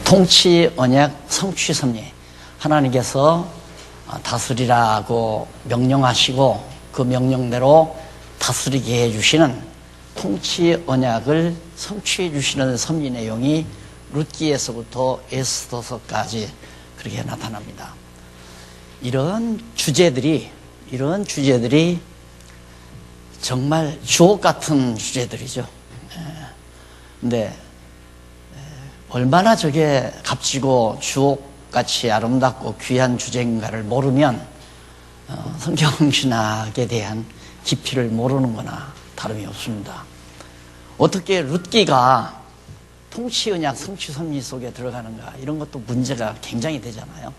통치, 언약, 성취, 섭리. 하나님께서 다스리라고 명령하시고 그 명령대로 다스리게 해주시는 통치, 언약을 성취해 주시는 섭리 내용이 룻기에서부터 에스더서까지 그렇게 나타납니다. 이런 주제들이 정말 주옥 같은 주제들이죠. 근데 얼마나 저게 값지고 주옥같이 아름답고 귀한 주제인가를 모르면 성경신학에 대한 깊이를 모르는 거나 다름이 없습니다. 어떻게 룻기가 통치, 언약, 성취, 섭리 속에 들어가는가, 이런 것도 문제가 굉장히 되잖아요.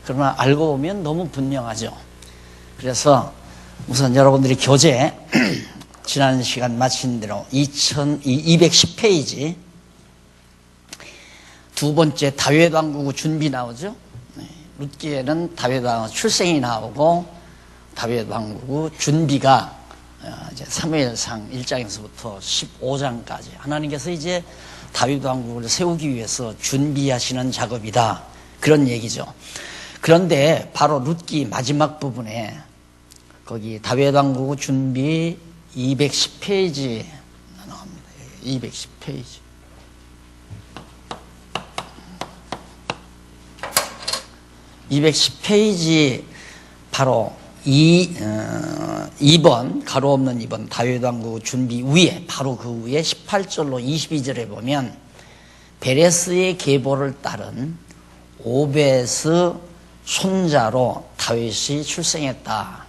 그러나 알고 보면 너무 분명하죠. 그래서 우선 여러분들이 교재 지난 시간 마친 대로 210페이지 두 번째 다윗 왕국 준비 나오죠. 룻기에는 다윗 왕국 출생이 나오고 다윗 왕국 준비가 이제 사무엘상 1장에서부터 15장까지 하나님께서 이제 다윗 왕국을 세우기 위해서 준비하시는 작업이다, 그런 얘기죠. 그런데 바로 룻기 마지막 부분에 거기 다윗 왕국 준비 210페이지 나옵니다. 210페이지. 210페이지 바로 2번 가로 없는 2번 다윗 왕국 준비 위에, 바로 그 위에 18절로 22절에 보면 베레스의 계보를 따른 오벳의 손자로 다윗이 출생했다.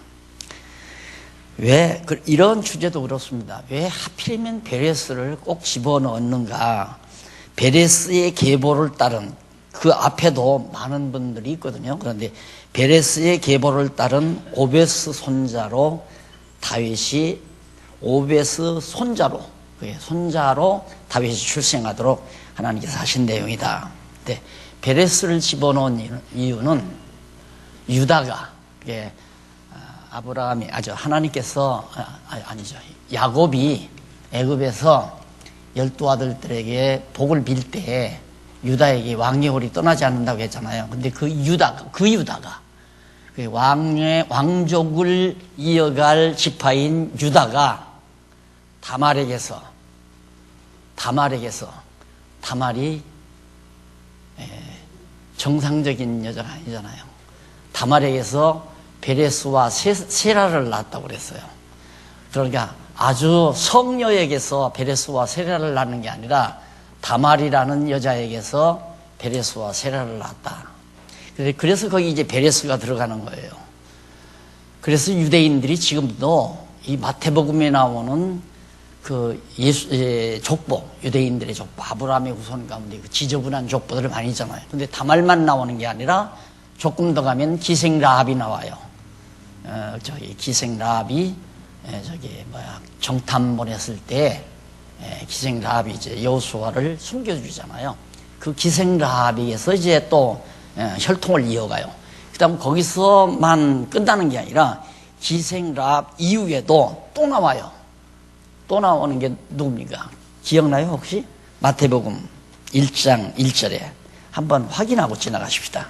왜 이런 주제도 그렇습니다. 왜 하필이면 베레스를 꼭 집어넣는가? 베레스의 계보를 따른, 그 앞에도 많은 분들이 있거든요. 그런데 베레스의 계보를 따른 오벳의 손자로 다윗이, 오벳의 손자로 다윗이 출생하도록 하나님께서 하신 내용이다. 근데 베레스를 집어넣은 이유는 유다가, 아브라함이, 하나님께서, 야곱이 애굽에서 12아들들에게 복을 빌 때 유다에게 왕의 홀이 떠나지 않는다고 했잖아요. 근데 그 유다가 왕족을 이어갈 지파인 유다가 다말이 정상적인 여자가 아니잖아요. 다말에게서 베레스와 세라를 낳았다고 그랬어요. 그러니까 아주 성녀에게서 베레스와 세라를 낳는 게 아니라 다말이라는 여자에게서 베레스와 세라를 낳았다. 그래서 거기 이제 베레스가 들어가는 거예요. 그래서 유대인들이 지금도 이 마태복음에 나오는 그 족보, 유대인들의 족보, 아브라함의 후손 가운데 그 지저분한 족보들을 많이 있잖아요. 근데 다말만 나오는 게 아니라 조금 더 가면 기생 라합이 나와요. 기생 라합이 정탐 보냈을 때 기생 라합이 이제 여호수아를 숨겨주잖아요. 그 기생 라합에서 이제 또 혈통을 이어가요. 그다음 거기서만 끝나는 게 아니라 기생 라합 이후에도 또 나와요. 또 나오는 게 누굽니까? 기억나요 혹시? 마태복음 1장 1절에 한번 확인하고 지나가십시다.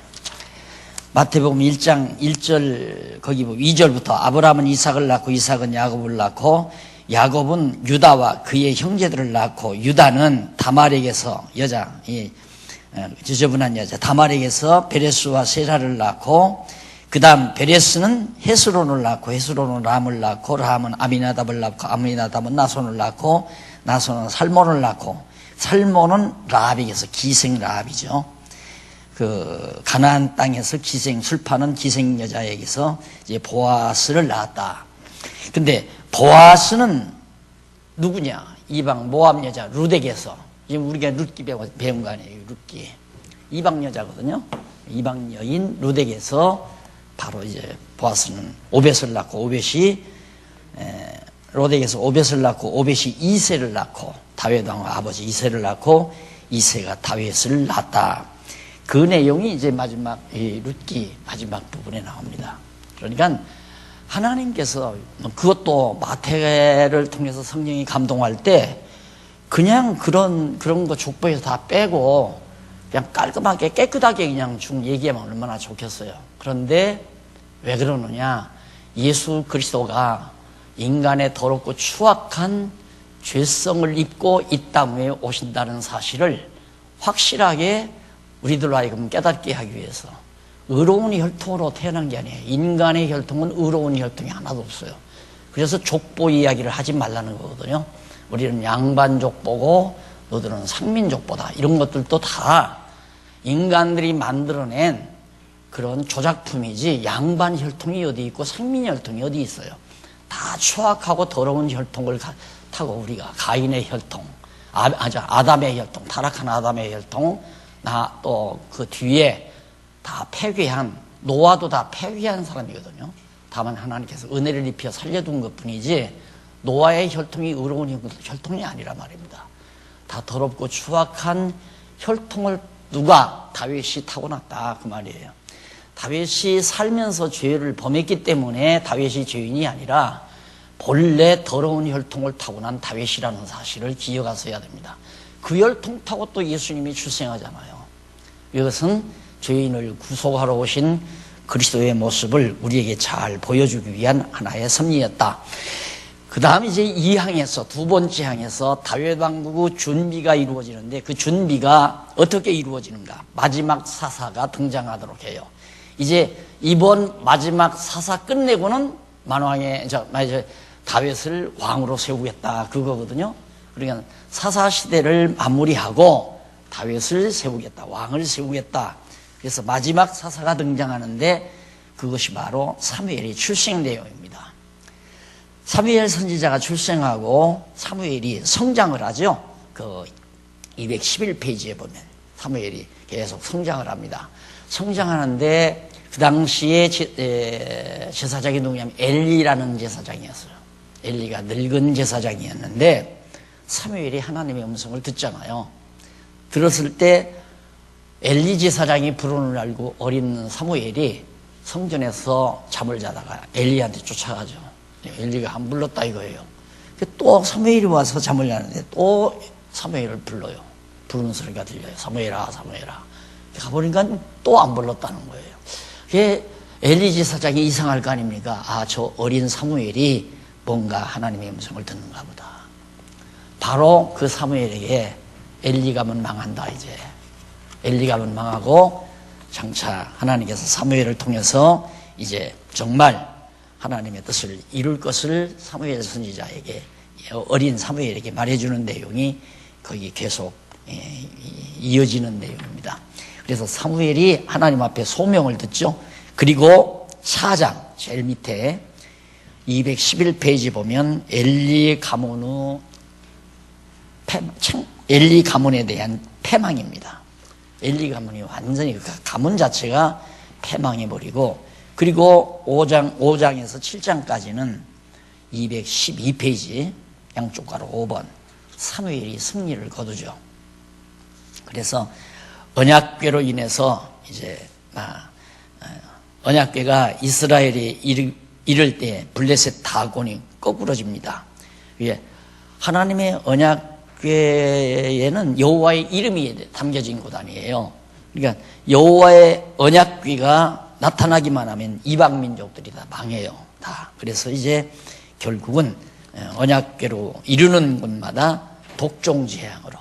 마태복음 1장 1절 거기 2절부터 아브라함은 이삭을 낳고 이삭은 야곱을 낳고 야곱은 유다와 그의 형제들을 낳고 유다는 다말에게서 지저분한 여자 다말에게서 베레스와 세라를 낳고 그 다음 베레스는 헤스론을 낳고 헤스론은 람을 낳고 람은 아미나답을 낳고 아미나답은 나손을 낳고 나손은 살몬을 낳고 살몬은 라합에게서 기생 라합이죠. 그 가나안 땅에서 술 파는 기생 여자에게서 이제 보아스를 낳았다. 근데 보아스는 누구냐? 이방 모압 여자 룻에게서, 지금 우리가 룻기 배운 거 아니에요? 룻기 이방 여자거든요. 이방 여인 룻에게서 바로 이제 보아스는 오벳을 낳고 오벳이 룻에게서 오벳을 낳고 오벳이 이새를 낳고 다윗 왕 아버지 이새를 낳고 이새가 다윗을 낳았다. 그 내용이 이제 마지막 이 룻기 마지막 부분에 나옵니다. 그러니까 하나님께서 그것도 마태를 통해서 성령이 감동할 때 그냥 그런 거 족보에서 다 빼고 그냥 깔끔하게 깨끗하게 그냥 얘기하면 얼마나 좋겠어요. 그런데 왜 그러느냐? 예수 그리스도가 인간의 더럽고 추악한 죄성을 입고 이 땅에 오신다는 사실을 확실하게 우리들로 하여금 깨닫게 하기 위해서 의로운 혈통으로 태어난 게 아니에요. 인간의 혈통은 의로운 혈통이 하나도 없어요. 그래서 족보 이야기를 하지 말라는 거거든요. 우리는 양반 족보고 너들은 상민 족보다. 이런 것들도 다 인간들이 만들어낸 그런 조작품이지 양반 혈통이 어디 있고 상민 혈통이 어디 있어요. 다 추악하고 더러운 혈통을 타고 우리가 가인의 혈통, 아담의 혈통, 타락한 아담의 혈통, 또 그 뒤에 다 폐괴한, 노아도 다 폐괴한 사람이거든요. 다만 하나님께서 은혜를 입혀 살려둔 것 뿐이지 노아의 혈통이 의로운 혈통이 아니란 말입니다. 다 더럽고 추악한 혈통을 누가? 다윗이 타고났다 그 말이에요. 다윗이 살면서 죄를 범했기 때문에 다윗이 죄인이 아니라 본래 더러운 혈통을 타고난 다윗이라는 사실을 기억하셔야 됩니다. 그 혈통 타고 또 예수님이 출생하잖아요. 이것은 죄인을 구속하러 오신 그리스도의 모습을 우리에게 잘 보여주기 위한 하나의 섭리였다. 그 다음 이제 2항에서 두 번째 항에서 다윗 왕국의 준비가 이루어지는데 그 준비가 어떻게 이루어지는가? 마지막 사사가 등장하도록 해요. 이제 이번 마지막 사사 끝내고는 다윗을 왕으로 세우겠다 그거거든요. 그러니까 사사 시대를 마무리하고 다윗을 세우겠다, 왕을 세우겠다. 그래서 마지막 사사가 등장하는데 그것이 바로 사무엘의 출생 내용입니다. 사무엘 선지자가 출생하고 사무엘이 성장을 하죠. 그 211페이지에 보면 사무엘이 계속 성장을 합니다. 성장하는데 그 당시에 제사장이 누구냐면 엘리라는 제사장이었어요. 엘리가 늙은 제사장이었는데 사무엘이 하나님의 음성을 듣잖아요. 들었을 때 엘리 제사장이 불운을 알고 어린 사무엘이 성전에서 잠을 자다가 엘리한테 쫓아가죠. 엘리가 안 불렀다 이거예요. 또 사무엘이 와서 잠을 자는데 또 사무엘을 불러요. 부르는 소리가 들려요. 사무엘아, 사무엘아. 가보니까 또 안 불렀다는 거예요. 그게 엘리 제사장이 이상할 거 아닙니까? 저 어린 사무엘이 뭔가 하나님의 음성을 듣는가 보다. 바로 그 사무엘에게 엘리 가면 망한다 이제. 엘리 가면 망하고 장차 하나님께서 사무엘을 통해서 이제 정말 하나님의 뜻을 이룰 것을 사무엘 선지자에게, 어린 사무엘에게 말해주는 내용이 거기 계속 이어지는 내용입니다. 그래서 사무엘이 하나님 앞에 소명을 듣죠. 그리고 4장 제일 밑에 211페이지 보면 엘리 가문에 대한 패망입니다. 엘리 가문이 완전히 그 가문 자체가 패망해버리고, 그리고 5장에서 7장까지는 212페이지 양쪽 가로 5번 사무엘이 승리를 거두죠. 그래서 언약궤로 인해서 이제 언약궤가 이스라엘이 이를 때 블레셋 다곤이 거꾸러집니다. 하나님의 언약궤에는 여호와의 이름이 담겨진 곳 아니에요. 그러니까 여호와의 언약궤가 나타나기만 하면 이방 민족들이 다 망해요. 다. 그래서 이제 결국은 언약궤로 이르는 곳마다 독종재앙으로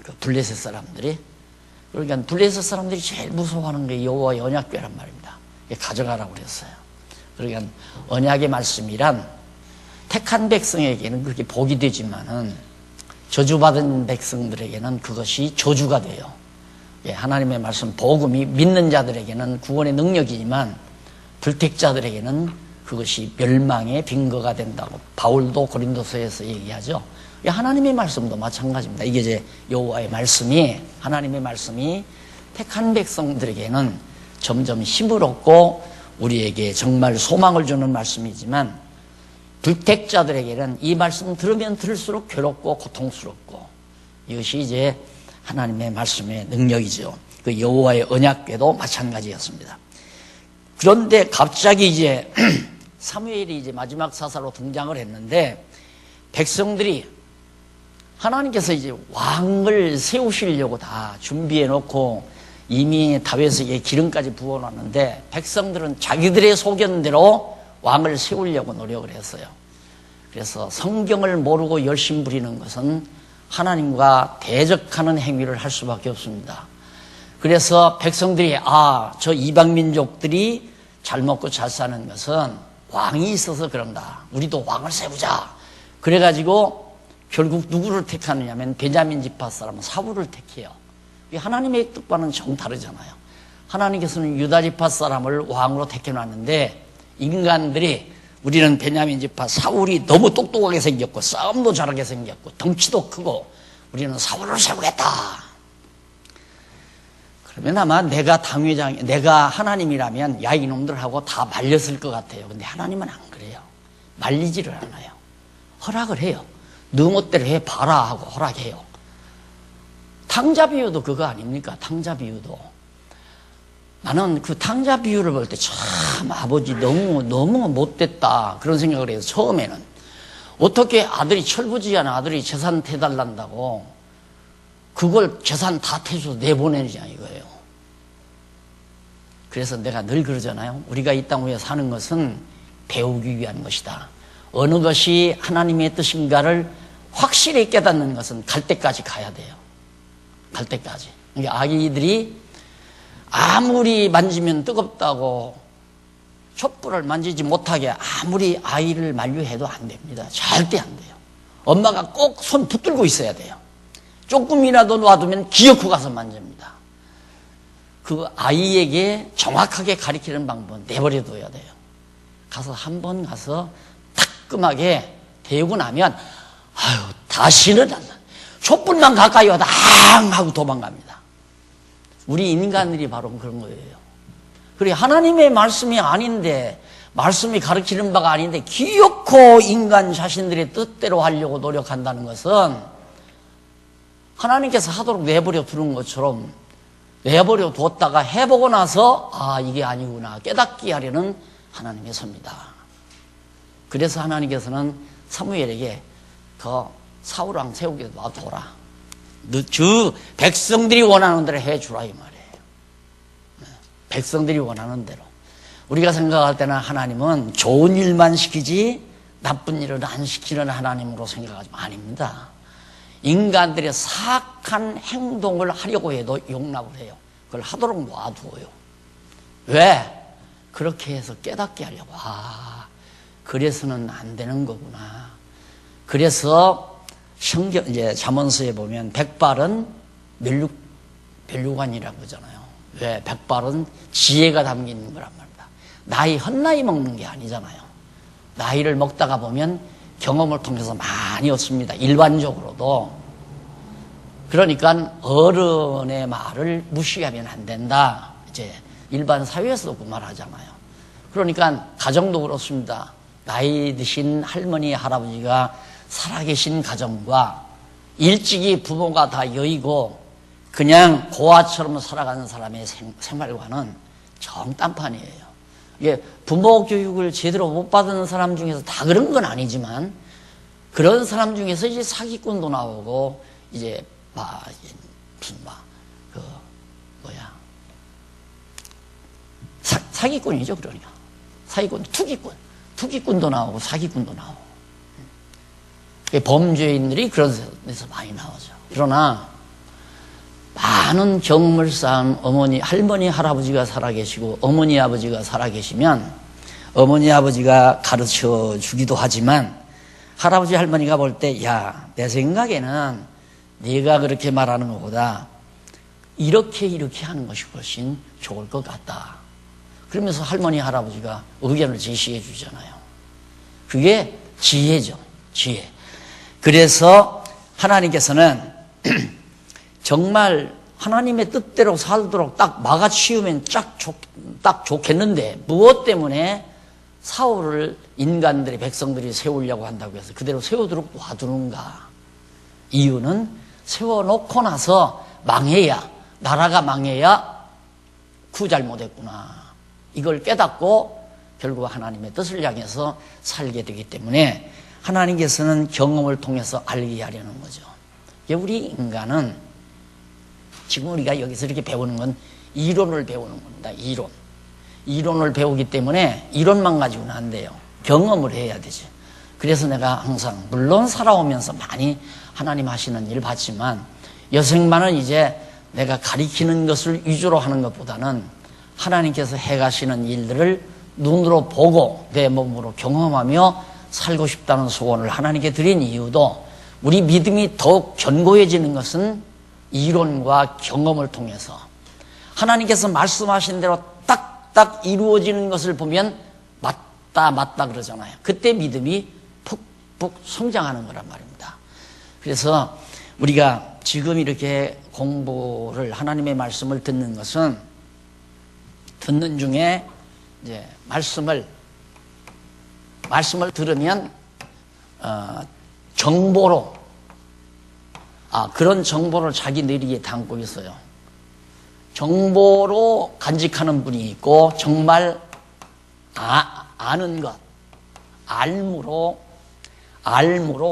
그 블레셋 사람들이, 그러니까 블레셋 사람들이 제일 무서워하는 게 여호와의 언약궤란 말입니다. 가져가라고 그랬어요. 그러니까 언약의 말씀이란 택한 백성에게는 그렇게 복이 되지만은 저주받은 백성들에게는 그것이 저주가 돼요. 하나님의 말씀 복음이 믿는 자들에게는 구원의 능력이지만 불택자들에게는 그것이 멸망의 빈거가 된다고 바울도 고린도서에서 얘기하죠. 하나님의 말씀도 마찬가지입니다. 이게 이제 여호와의 말씀이, 하나님의 말씀이 택한 백성들에게는 점점 힘을 얻고 우리에게 정말 소망을 주는 말씀이지만 불택자들에게는 이 말씀 들으면 들을수록 괴롭고 고통스럽고, 이것이 이제 하나님의 말씀의 능력이죠. 그 여호와의 언약궤도 마찬가지였습니다. 그런데 갑자기 이제 사무엘이 이제 마지막 사사로 등장을 했는데 백성들이 하나님께서 이제 왕을 세우시려고 다 준비해 놓고 이미 다윗에게 기름까지 부어놨는데 백성들은 자기들의 소견대로 왕을 세우려고 노력을 했어요. 그래서 성경을 모르고 열심 부리는 것은 하나님과 대적하는 행위를 할 수밖에 없습니다. 그래서 백성들이 저 이방민족들이 잘 먹고 잘 사는 것은 왕이 있어서 그런다. 우리도 왕을 세우자. 그래가지고 결국 누구를 택하느냐면 베냐민 지파 사람 사울을 택해요. 하나님의 뜻과는 정 다르잖아요. 하나님께서는 유다 지파 사람을 왕으로 택해놨는데 인간들이 우리는 베냐민 지파 사울이 너무 똑똑하게 생겼고 싸움도 잘하게 생겼고 덩치도 크고 우리는 사울을 세우겠다. 그러면 아마 내가 하나님이라면 야 이놈들하고 다 말렸을 것 같아요. 근데 하나님은 안 그래요. 말리지를 않아요. 허락을 해요. 너 멋대로 해봐라 하고 허락해요. 탕자 비유도 그거 아닙니까? 탕자 비유도. 나는 그 탕자 비유를 볼 때 참 아버지 너무 못됐다 그런 생각을 해서 처음에는 어떻게 아들이 철부지한 아들이 재산 태달란다고 그걸 재산 다 태줘서 내보내느냐 이거예요. 그래서 내가 늘 그러잖아요. 우리가 이 땅 위에 사는 것은 배우기 위한 것이다. 어느 것이 하나님의 뜻인가를 확실히 깨닫는 것은 갈 때까지 가야 돼요. 갈 때까지. 그러니까 아기들이 아무리 만지면 뜨겁다고 촛불을 만지지 못하게 아무리 아이를 만류해도 안 됩니다. 절대 안 돼요. 엄마가 꼭 손 붙들고 있어야 돼요. 조금이라도 놔두면 기어코 가서 만집니다. 그 아이에게 정확하게 가리키는 방법은 내버려둬야 돼요. 가서 한 번 가서 따끔하게 대고 나면 다시는 안 나. 촛불만 가까이 와도 하고 도망갑니다. 우리 인간들이 바로 그런 거예요. 그래 하나님의 말씀이 아닌데 말씀이 가르치는 바가 아닌데 기어코 인간 자신들의 뜻대로 하려고 노력한다는 것은 하나님께서 하도록 내버려 두는 것처럼 내버려 두었다가 해보고 나서 이게 아니구나 깨닫게 하려는 하나님의 섭니다. 그래서 하나님께서는 사무엘에게 그 사울왕 세우게 놔둬라. 저 백성들이 원하는 대로 해주라 이 말이에요. 백성들이 원하는 대로. 우리가 생각할 때는 하나님은 좋은 일만 시키지 나쁜 일을 안 시키는 하나님으로 생각하지만 아닙니다. 인간들의 사악한 행동을 하려고 해도 용납을 해요. 그걸 하도록 놔두어요. 왜? 그렇게 해서 깨닫게 하려고. 그래서는 안 되는 거구나. 그래서 성경 이제 잠언서에 보면 백발은 멸류관이라고 그러잖아요. 왜? 백발은 지혜가 담긴 거란 말입니다. 나이 헛나이 먹는 게 아니잖아요. 나이를 먹다가 보면 경험을 통해서 많이 얻습니다. 일반적으로도. 그러니까 어른의 말을 무시하면 안 된다. 이제 일반 사회에서도 그 말 하잖아요. 그러니까 가정도 그렇습니다. 나이 드신 할머니, 할아버지가 살아계신 가정과 일찍이 부모가 다 여의고 그냥 고아처럼 살아가는 사람의 생활과는 정딴판이에요. 이게 부모 교육을 제대로 못 받은 사람 중에서 다 그런 건 아니지만 그런 사람 중에서 이제 사기꾼도 나오고 이제 사기꾼이죠. 그러니까 사기꾼, 투기꾼도 나오고 사기꾼도 나오고 범죄인들이 그런 데서 많이 나오죠. 그러나 많은 경험을 쌓은 어머니, 할머니, 할아버지가 살아계시고 어머니, 아버지가 살아계시면 어머니, 아버지가 가르쳐 주기도 하지만 할아버지, 할머니가 볼 때 야, 내 생각에는 네가 그렇게 말하는 것보다 이렇게 하는 것이 훨씬 좋을 것 같다. 그러면서 할머니, 할아버지가 의견을 제시해 주잖아요. 그게 지혜죠. 지혜. 그래서 하나님께서는 정말 하나님의 뜻대로 살도록 딱 막아치우면 딱 좋겠는데 무엇 때문에 사울을 인간들이 백성들이 세우려고 한다고 해서 그대로 세우도록 놔두는가? 이유는 세워놓고 나서 나라가 망해야 잘못했구나. 이걸 깨닫고 결국 하나님의 뜻을 향해서 살게 되기 때문에 하나님께서는 경험을 통해서 알게 하려는 거죠. 우리 인간은 지금 우리가 여기서 이렇게 배우는 건 이론을 배우는 겁니다. 이론을 배우기 때문에 이론만 가지고는 안 돼요. 경험을 해야 되지. 그래서 내가 항상 물론 살아오면서 많이 하나님 하시는 일 봤지만 여생만은 이제 내가 가리키는 것을 위주로 하는 것보다는 하나님께서 해가시는 일들을 눈으로 보고 내 몸으로 경험하며 살고 싶다는 소원을 하나님께 드린 이유도 우리 믿음이 더욱 견고해지는 것은 이론과 경험을 통해서 하나님께서 말씀하신 대로 딱딱 이루어지는 것을 보면 맞다 그러잖아요. 그때 믿음이 푹푹 성장하는 거란 말입니다. 그래서 우리가 지금 이렇게 공부를 하나님의 말씀을 듣는 것은 듣는 중에 이제 말씀을 들으면 정보로 그런 정보를 자기 뇌리에 담고 있어요. 정보로 간직하는 분이 있고 정말 아는 것, 알무로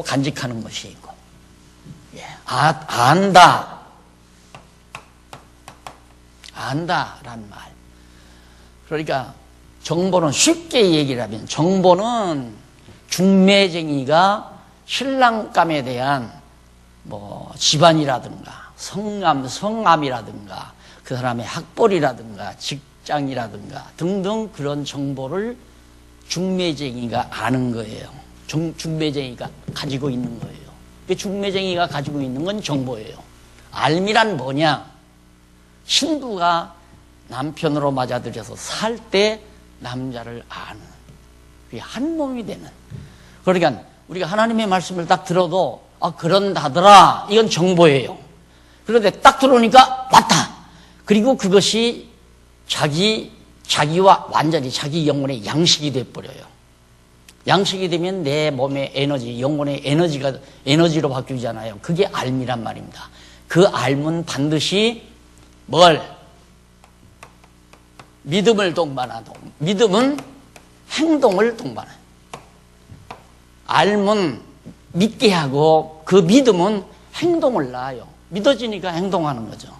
간직하는 것이 있고, 안다라는 말. 그러니까 정보는 쉽게 얘기를 하면 정보는 중매쟁이가 신랑감에 대한 집안이라든가 성함이라든가 그 사람의 학벌이라든가 직장이라든가 등등 그런 정보를 중매쟁이가 아는 거예요. 중매쟁이가 가지고 있는 거예요. 그 중매쟁이가 가지고 있는 건 정보예요. 알미란 뭐냐? 신부가 남편으로 맞아들여서 살 때 남자를 아는, 그게 한 몸이 되는. 그러니까 우리가 하나님의 말씀을 딱 들어도 그런다더라, 이건 정보예요. 그런데 딱 들어오니까 맞다. 그리고 그것이 자기와 완전히 자기 영혼의 양식이 돼버려요. 양식이 되면 내 몸의 에너지, 영혼의 에너지로 바뀌잖아요. 그게 알미란 말입니다. 그 알면 반드시 믿음을 동반하고, 믿음은 행동을 동반해요. 알면 믿게 하고 그 믿음은 행동을 낳아요. 믿어지니까 행동하는 거죠.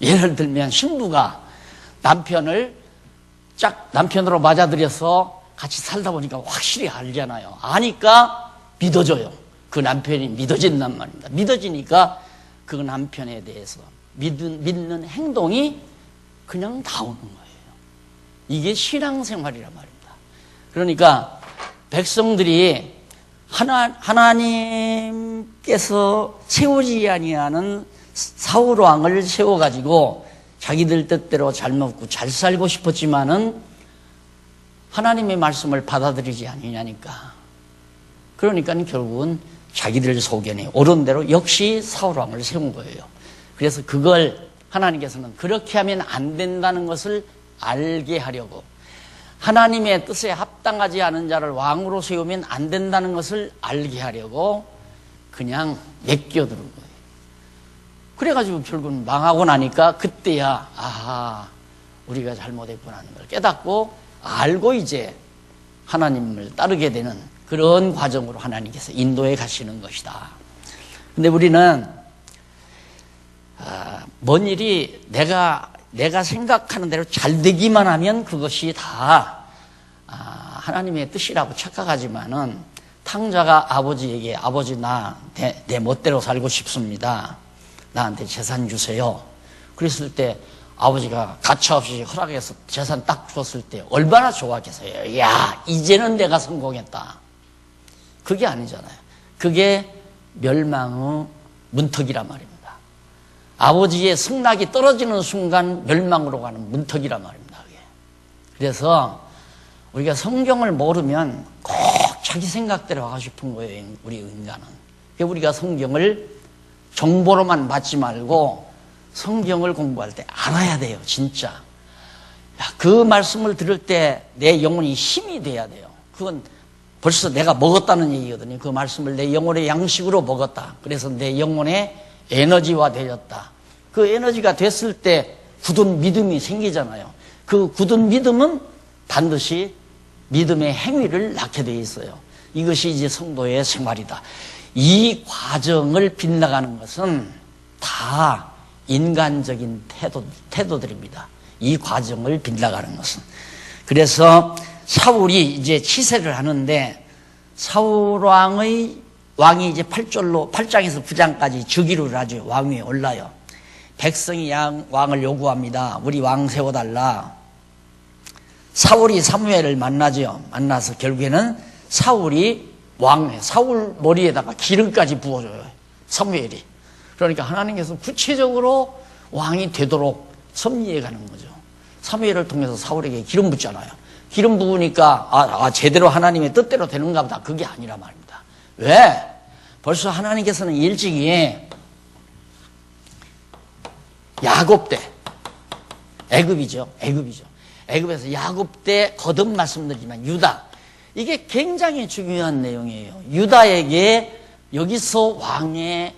예를 들면 신부가 남편으로 맞아들여서 같이 살다 보니까 확실히 알잖아요. 아니까 믿어져요. 그 남편이 믿어진단 말입니다. 믿어지니까 그 남편에 대해서 믿는 행동이 그냥 나오는 거예요. 이게 신앙생활이란 말입니다. 그러니까 백성들이 하나님께서 세우지 아니하는 사울왕을 세워가지고 자기들 뜻대로 잘 먹고 잘 살고 싶었지만은 하나님의 말씀을 받아들이지 아니냐니까. 그러니까 결국은 자기들 소견에 옳은 대로 역시 사울왕을 세운 거예요. 그래서 그걸 하나님께서는 그렇게 하면 안 된다는 것을 알게 하려고, 하나님의 뜻에 합당하지 않은 자를 왕으로 세우면 안 된다는 것을 알게 하려고 그냥 맡겨두는 거예요. 그래가지고 결국은 망하고 나니까 그때야 우리가 잘못했구나 하는 걸 깨닫고 알고 이제 하나님을 따르게 되는 그런 과정으로 하나님께서 인도해 가시는 것이다. 근데 우리는 뭔 일이 내가 생각하는 대로 잘 되기만 하면 그것이 다 하나님의 뜻이라고 착각하지만은, 탕자가 아버지에게 아버지 내 멋대로 살고 싶습니다. 나한테 재산 주세요. 그랬을 때 아버지가 가차없이 허락해서 재산 딱 줬을 때 얼마나 좋았겠어요. 야, 이제는 내가 성공했다. 그게 아니잖아요. 그게 멸망의 문턱이란 말입니다. 아버지의 승낙이 떨어지는 순간 멸망으로 가는 문턱이란 말입니다. 그게. 그래서 우리가 성경을 모르면 꼭 자기 생각대로 하고 싶은 거예요. 우리 인간은. 우리가 성경을 정보로만 받지 말고 성경을 공부할 때 알아야 돼요. 진짜. 그 말씀을 들을 때 내 영혼이 힘이 돼야 돼요. 그건 벌써 내가 먹었다는 얘기거든요. 그 말씀을 내 영혼의 양식으로 먹었다. 그래서 내 영혼의 에너지화 되었다. 그 에너지가 됐을 때 굳은 믿음이 생기잖아요. 그 굳은 믿음은 반드시 믿음의 행위를 낳게 돼 있어요. 이것이 이제 성도의 생활이다. 이 과정을 빗나가는 것은 다 인간적인 태도들입니다. 이 과정을 빗나가는 것은. 그래서 사울이 이제 치세를 하는데 사울 왕이 이제 8장에서 9장까지 즉위를 하죠. 왕위에 올라요. 백성이 왕을 요구합니다. 우리 왕 세워달라. 사울이 사무엘을 만나죠. 만나서 결국에는 사울 머리에다가 기름까지 부어줘요. 사무엘이. 그러니까 하나님께서 구체적으로 왕이 되도록 섭리해 가는 거죠. 사무엘을 통해서 사울에게 기름 붓잖아요. 기름 부으니까 제대로 하나님의 뜻대로 되는가 보다. 그게 아니라 말입니다. 왜? 벌써 하나님께서는 일찍이 야곱 때 애굽이죠. 애굽에서 야곱 때 거듭 말씀드리지만 유다, 이게 굉장히 중요한 내용이에요. 유다에게 여기서 왕의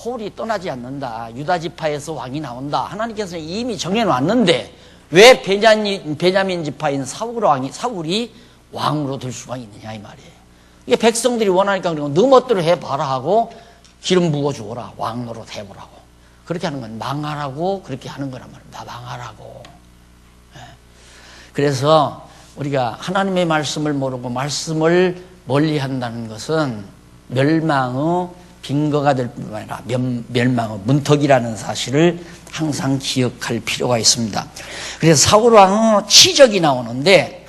홀이 떠나지 않는다. 유다 지파에서 왕이 나온다. 하나님께서는 이미 정해놨는데 왜 베냐민 지파인 사울이 왕으로 될 수가 있느냐 이 말이에요. 이게 백성들이 원하니까 그리고 너 멋대로 해봐라 하고 기름 부어주어라. 왕 노릇 해보라고. 그렇게 하는 건 망하라고 그렇게 하는 거란 말입니다. 망하라고. 그래서 우리가 하나님의 말씀을 모르고 말씀을 멀리한다는 것은 멸망의 빈거가 될 뿐만 아니라 멸망의 문턱이라는 사실을 항상 기억할 필요가 있습니다. 그래서 사울 왕의 치적이 나오는데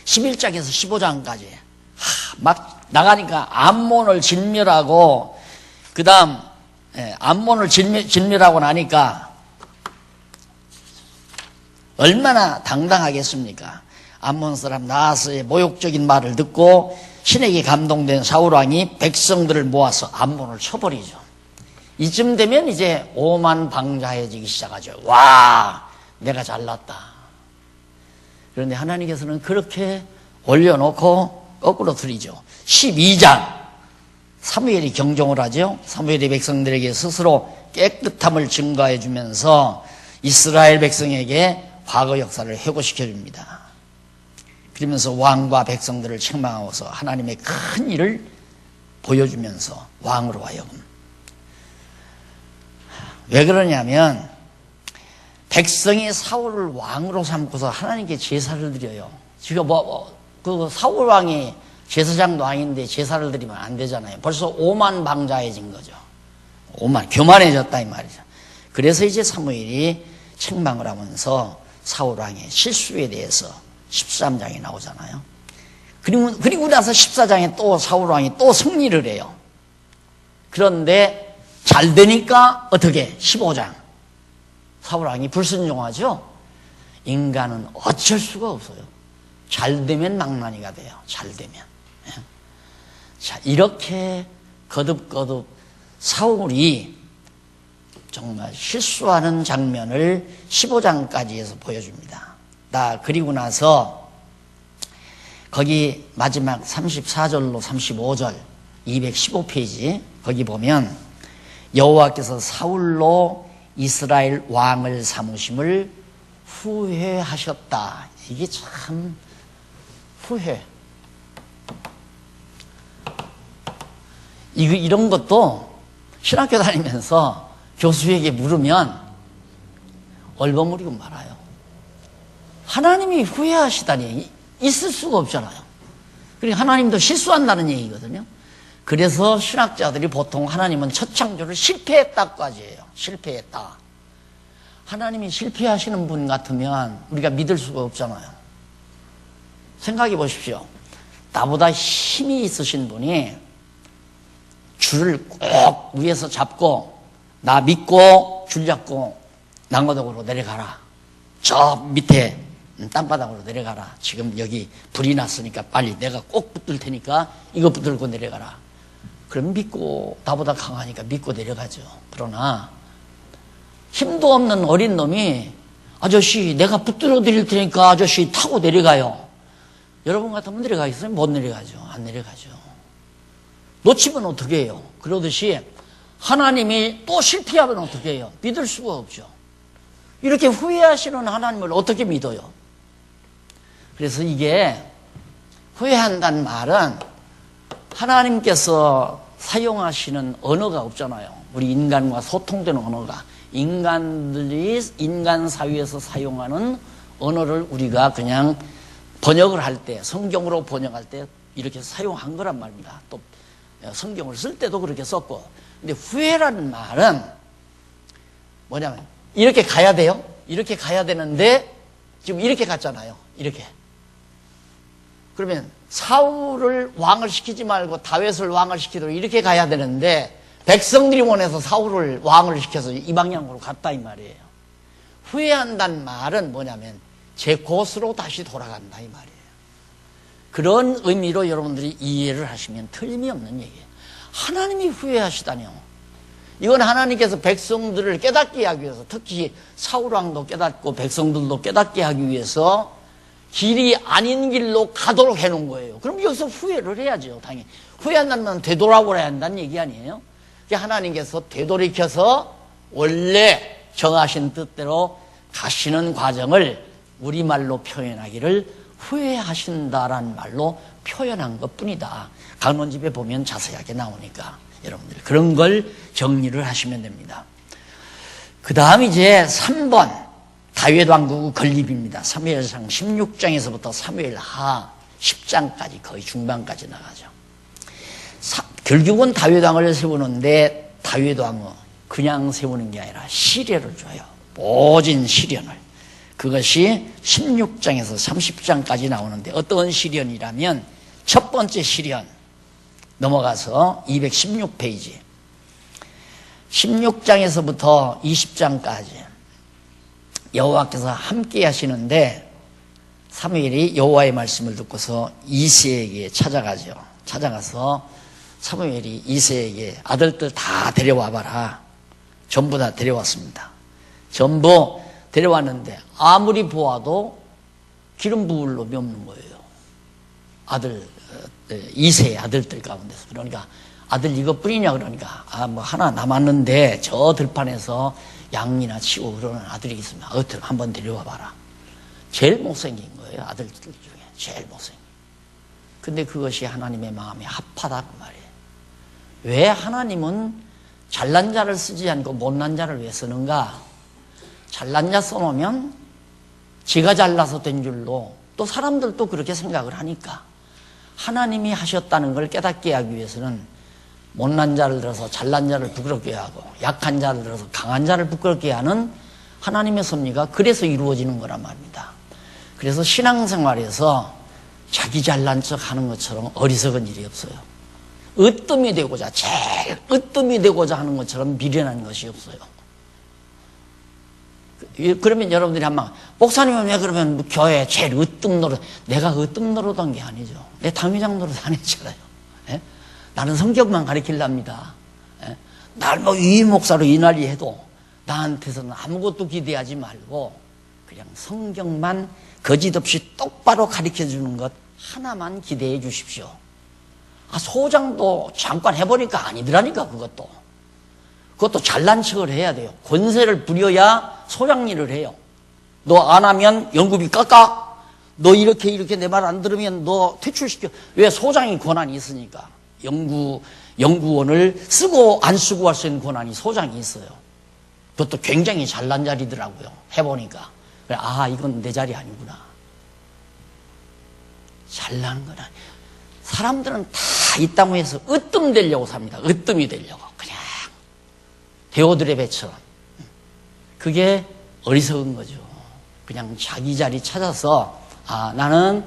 11장에서 15장까지 막 나가니까 암몬을 진멸하고 그 다음 암몬을 진멸하고 나니까 얼마나 당당하겠습니까? 암몬 사람 나하스의 모욕적인 말을 듣고 신에게 감동된 사울왕이 백성들을 모아서 암몬을 쳐버리죠. 이쯤 되면 이제 오만방자해지기 시작하죠. 와, 내가 잘났다. 그런데 하나님께서는 그렇게 올려놓고 거꾸로 들이죠. 12장 사무엘이 경종을 하죠. 사무엘이 백성들에게 스스로 깨끗함을 증거해 주면서 이스라엘 백성에게 과거 역사를 회고시켜 줍니다. 그러면서 왕과 백성들을 책망하고서 하나님의 큰 일을 보여주면서 왕으로 하여금. 왜 그러냐면 백성이 사울을 왕으로 삼고서 하나님께 제사를 드려요. 지금 그 사울 왕이 제사장도 아닌데 제사를 드리면 안 되잖아요. 벌써 오만방자해진 거죠. 교만해졌다 이 말이죠. 그래서 이제 사무엘이 책망을 하면서 사울 왕의 실수에 대해서 13장에 나오잖아요. 그리고 나서 14장에 또 사울 왕이 또 승리를 해요. 그런데 잘 되니까 어떻게? 15장. 사울 왕이 불순종하죠. 인간은 어쩔 수가 없어요. 잘 되면 망나니가 돼요. 잘 되면. 자, 이렇게 거듭거듭 사울이 정말 실수하는 장면을 15장까지에서 보여줍니다. 그리고 나서 거기 마지막 34절로 35절 215페이지 거기 보면 여호와께서 사울로 이스라엘 왕을 삼으심을 후회하셨다. 이게 참 후회. 이런 것도 신학교 다니면서 교수에게 물으면 얼버무리고 말아요. 하나님이 후회하시다니 있을 수가 없잖아요. 그리고 하나님도 실수한다는 얘기거든요. 그래서 신학자들이 보통 하나님은 첫 창조를 실패했다까지 해요. 실패했다. 하나님이 실패하시는 분 같으면 우리가 믿을 수가 없잖아요. 생각해 보십시오. 나보다 힘이 있으신 분이 줄을 꼭 위에서 잡고 나 믿고 줄 잡고 난거덕으로 내려가라. 저 밑에 땅바닥으로 내려가라. 지금 여기 불이 났으니까 빨리 내가 꼭 붙들 테니까 이거 붙들고 내려가라. 그럼 믿고 나보다 강하니까 믿고 내려가죠. 그러나 힘도 없는 어린 놈이 아저씨 내가 붙들어 드릴 테니까 아저씨 타고 내려가요. 여러분 같으면 내려가겠어요? 못 내려가죠. 안 내려가죠. 놓치면 어떻게 해요? 그러듯이 하나님이 또 실패하면 어떻게 해요? 믿을 수가 없죠. 이렇게 후회하시는 하나님을 어떻게 믿어요? 그래서 이게 후회한다는 말은 하나님께서 사용하시는 언어가 없잖아요. 우리 인간과 소통되는 언어가. 인간들이 인간 사회에서 사용하는 언어를 우리가 그냥 번역을 할 때, 성경으로 번역할 때 이렇게 사용한 거란 말입니다. 또 성경을 쓸 때도 그렇게 썼고. 근데 후회라는 말은 뭐냐면 이렇게 가야 돼요. 이렇게 가야 되는데 지금 이렇게 갔잖아요. 이렇게. 그러면 사울을 왕을 시키지 말고 다윗을 왕을 시키도록 이렇게 가야 되는데 백성들이 원해서 사울을 왕을 시켜서 이 방향으로 갔다 이 말이에요. 후회한다는 말은 뭐냐면 제 곳으로 다시 돌아간다 이 말이에요. 그런 의미로 여러분들이 이해를 하시면 틀림이 없는 얘기예요. 하나님이 후회하시다뇨. 이건 하나님께서 백성들을 깨닫게 하기 위해서, 특히 사울왕도 깨닫고 백성들도 깨닫게 하기 위해서 길이 아닌 길로 가도록 해놓은 거예요. 그럼 여기서 후회를 해야죠. 당연히. 후회한다면 되돌아보아야 한다는 얘기 아니에요? 하나님께서 되돌이켜서 원래 정하신 뜻대로 가시는 과정을 우리말로 표현하기를 후회하신다라는 말로 표현한 것뿐이다. 강론집에 보면 자세하게 나오니까 여러분들 그런 걸 정리를 하시면 됩니다. 그 다음 이제 3번 다윗 왕국 건립입니다. 사무엘상 16장에서부터 사무엘하 10장까지 거의 중반까지 나가죠. 결국은 다윗 왕을 세우는데 다윗 왕은 그냥 세우는 게 아니라 시련을 줘요. 모진 시련을. 그것이 16장에서 30장까지 나오는데 어떤 시련이라면 첫 번째 시련 넘어가서 216페이지 16장에서부터 20장까지 여호와께서 함께 하시는데 사무엘이 여호와의 말씀을 듣고서 이새에게 찾아가죠. 찾아가서 사무엘이 이새에게 아들들 다 데려와 봐라. 전부 다 데려왔습니다. 전부 데려왔는데 아무리 보아도 기름 부을 놈이 없는 거예요. 아들 이새의 아들들 가운데서. 그러니까 아들 이것뿐이냐 그러니까 뭐 하나 남았는데 저 들판에서 양이나 치고 그러는 아들이 있으면 한번 데려와 봐라. 제일 못생긴 거예요. 아들들 중에 제일 못생긴. 근데 그것이 하나님의 마음에 합하다 그 말이에요. 왜 하나님은 잘난 자를 쓰지 않고 못난 자를 왜 쓰는가? 잘난 자 써놓으면 지가 잘나서 된 줄로 또 사람들도 그렇게 생각을 하니까 하나님이 하셨다는 걸 깨닫게 하기 위해서는 못난 자를 들어서 잘난 자를 부끄럽게 하고 약한 자를 들어서 강한 자를 부끄럽게 하는 하나님의 섭리가 그래서 이루어지는 거란 말입니다. 그래서 신앙생활에서 자기 잘난 척 하는 것처럼 어리석은 일이 없어요. 으뜸이 되고자 제일 으뜸이 되고자 하는 것처럼 미련한 것이 없어요. 그러면 여러분들이 한번 목사님은 왜 그러면 교회 제일 으뜸 노릇 내가 으뜸 노릇한 게 아니죠. 내 당회장 노릇 안 했잖아요. 예? 나는 성격만 가르치랍니다. 예? 날 뭐 위임 목사로 이날이 해도 나한테서는 아무것도 기대하지 말고 그냥 성경만 거짓없이 똑바로 가르쳐주는 것 하나만 기대해 주십시오. 소장도 잠깐 해보니까 아니더라니까 그것도 잘난 척을 해야 돼요. 권세를 부려야 소장 일을 해요. 너 안 하면 연구비 깎아. 너 이렇게 내 말 안 들으면 너 퇴출시켜. 왜? 소장이 권한이 있으니까. 연구원을 쓰고 안 쓰고 할 수 있는 권한이 소장이 있어요. 그것도 굉장히 잘난 자리더라고요. 해보니까. 그래, 이건 내 자리 아니구나. 잘난 건 아니에요. 사람들은 다 이 땅에서 으뜸 되려고 삽니다. 으뜸이 되려고. 그냥 대오들의 배처럼. 그게 어리석은 거죠. 그냥 자기 자리 찾아서 나는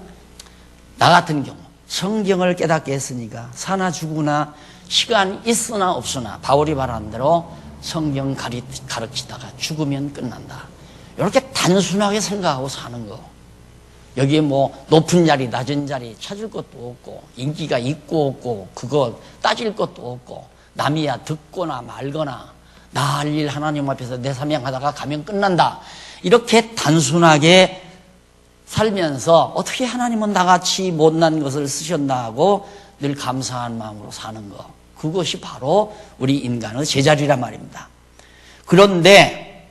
나 같은 경우 성경을 깨닫게 했으니까 사나 죽으나 시간 있으나 없으나 바울이 말한 대로 성경 가르치다가 죽으면 끝난다. 이렇게 단순하게 생각하고 사는 거. 여기에 뭐 높은 자리 낮은 자리 찾을 것도 없고 인기가 있고 없고 그거 따질 것도 없고 남이야 듣거나 말거나 나 할 일 하나님 앞에서 내 사명하다가 가면 끝난다. 이렇게 단순하게 살면서 어떻게 하나님은 나같이 못난 것을 쓰셨나 하고 늘 감사한 마음으로 사는 것. 그것이 바로 우리 인간의 제자리란 말입니다. 그런데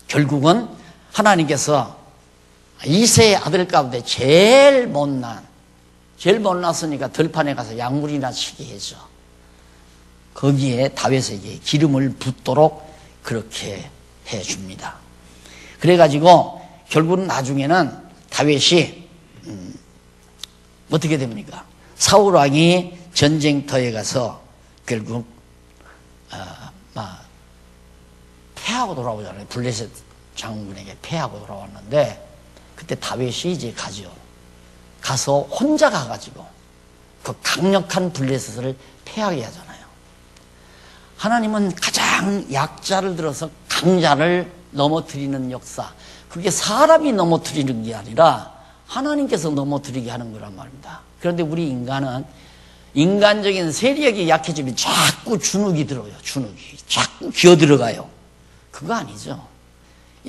결국은 하나님께서 이새의 아들 가운데 제일 못난 제일 못났으니까 들판에 가서 약물이나 치게 해줘. 거기에 다윗에게 기름을 붓도록 그렇게 해줍니다. 그래가지고 결국은 나중에는 다윗이 어떻게 됩니까? 사울 왕이 전쟁터에 가서 결국 패하고 돌아오잖아요. 블레셋 장군에게 패하고 돌아왔는데 그때 다윗이 이제 가서 혼자 가가지고 그 강력한 블레셋을 패하게 하잖아요. 하나님은 가장 약자를 들어서 강자를 넘어뜨리는 역사, 그게 사람이 넘어뜨리는 게 아니라 하나님께서 넘어뜨리게 하는 거란 말입니다. 그런데 우리 인간은 인간적인 세력이 약해지면 자꾸 주눅이 들어요. 주눅이 자꾸 기어들어가요. 그거 아니죠.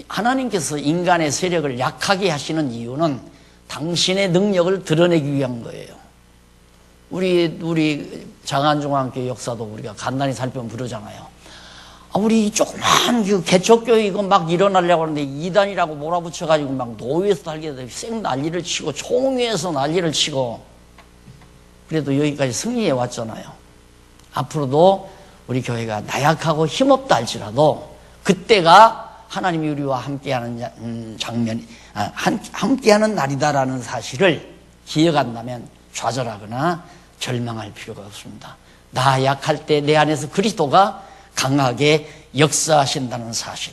하나님께서 인간의 세력을 약하게 하시는 이유는 당신의 능력을 드러내기 위한 거예요. 우리 장안중앙교회 역사도 우리가 간단히 살펴보면 그러잖아요. 우리 조그만 개척교회 이거 막 일어나려고 하는데 이단이라고 몰아붙여가지고 막 노예에서 살게 돼 쌩 난리를 치고 총회에서 난리를 치고 그래도 여기까지 승리해 왔잖아요. 앞으로도 우리 교회가 나약하고 힘없다 할지라도 그때가 하나님이 우리와 함께하는 함께하는 날이다라는 사실을 기억한다면 좌절하거나 절망할 필요가 없습니다. 나 약할 때 내 안에서 그리스도가 강하게 역사하신다는 사실.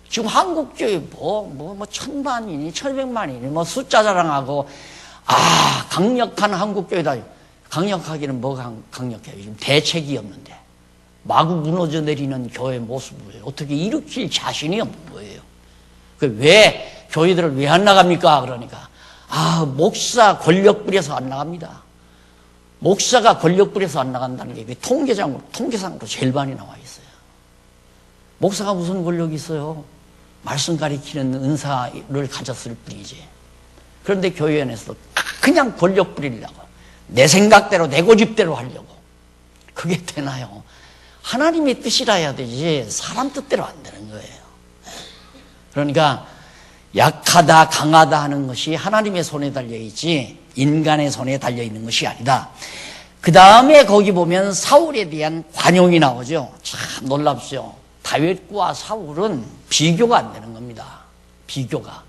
지금 한국교회 뭐 1000만이니 1500만이니 숫자 자랑하고 강력한 한국교회다. 강력하기는 뭐가 강력해요? 지금 대책이 없는데 마구 무너져 내리는 교회 모습을 어떻게 일으킬 자신이 없는 거예요. 왜 교회들을 왜 안 나갑니까? 그러니까 목사 권력 부려서 안 나갑니다. 목사가 권력 부려서 안 나간다는 게 통계상으로 제일 많이 나와 있어요. 목사가 무슨 권력이 있어요? 말씀 가리키는 은사를 가졌을 뿐이지. 그런데 교회 안에서 그냥 권력 부리려고 내 생각대로 내 고집대로 하려고 그게 되나요? 하나님의 뜻이라 해야 되지 사람 뜻대로 안 되는 거예요. 그러니까 약하다 강하다 하는 것이 하나님의 손에 달려있지 인간의 손에 달려있는 것이 아니다. 그 다음에 거기 보면 사울에 대한 관용이 나오죠. 참 놀랍죠. 다윗과 사울은 비교가 안 되는 겁니다. 비교가.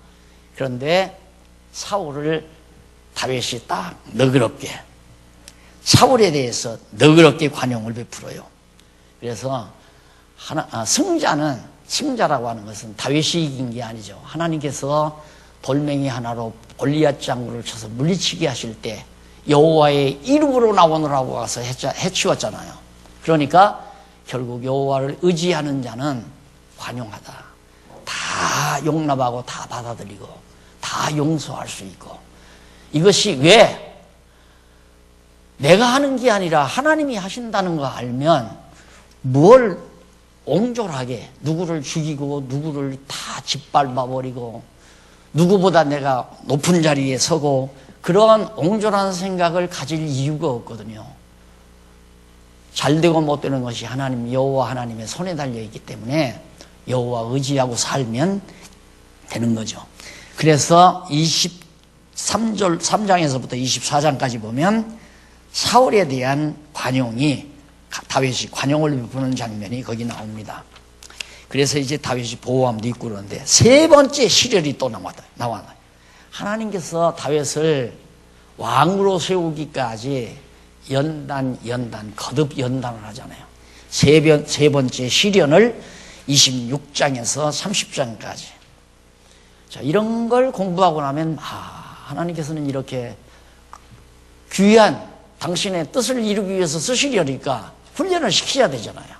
그런데 사울을 다윗이 딱 너그럽게 사울에 대해서 너그럽게 관용을 베풀어요. 그래서 승자라고 하는 것은 다윗이 이긴 게 아니죠. 하나님께서 돌멩이 하나로 골리앗 장군을 쳐서 물리치게 하실 때 여호와의 이름으로 나오느라고 가서 해치웠잖아요. 그러니까 결국 여호와를 의지하는 자는 관용하다. 다 용납하고 다 받아들이고 다 용서할 수 있고 이것이 왜 내가 하는 게 아니라 하나님이 하신다는 거 알면 뭘 옹졸하게 누구를 죽이고 누구를 다 짓밟아버리고 누구보다 내가 높은 자리에 서고 그런 옹졸한 생각을 가질 이유가 없거든요. 잘되고 못되는 것이 하나님 여호와 하나님의 손에 달려있기 때문에 여호와 의지하고 살면 되는 거죠. 그래서 3장에서부터 24장까지 보면 사울에 대한 관용이 다윗이 관용을 베푸는 장면이 거기 나옵니다. 그래서 이제 다윗이 보호함도 있고 그러는데 세 번째 시련이 또 나와요. 하나님께서 다윗을 왕으로 세우기까지 거듭 연단을 하잖아요. 세 번째 시련을 26장에서 30장까지. 자, 이런 걸 공부하고 나면 하나님께서는 이렇게 귀한 당신의 뜻을 이루기 위해서 쓰시려니까 훈련을 시켜야 되잖아요.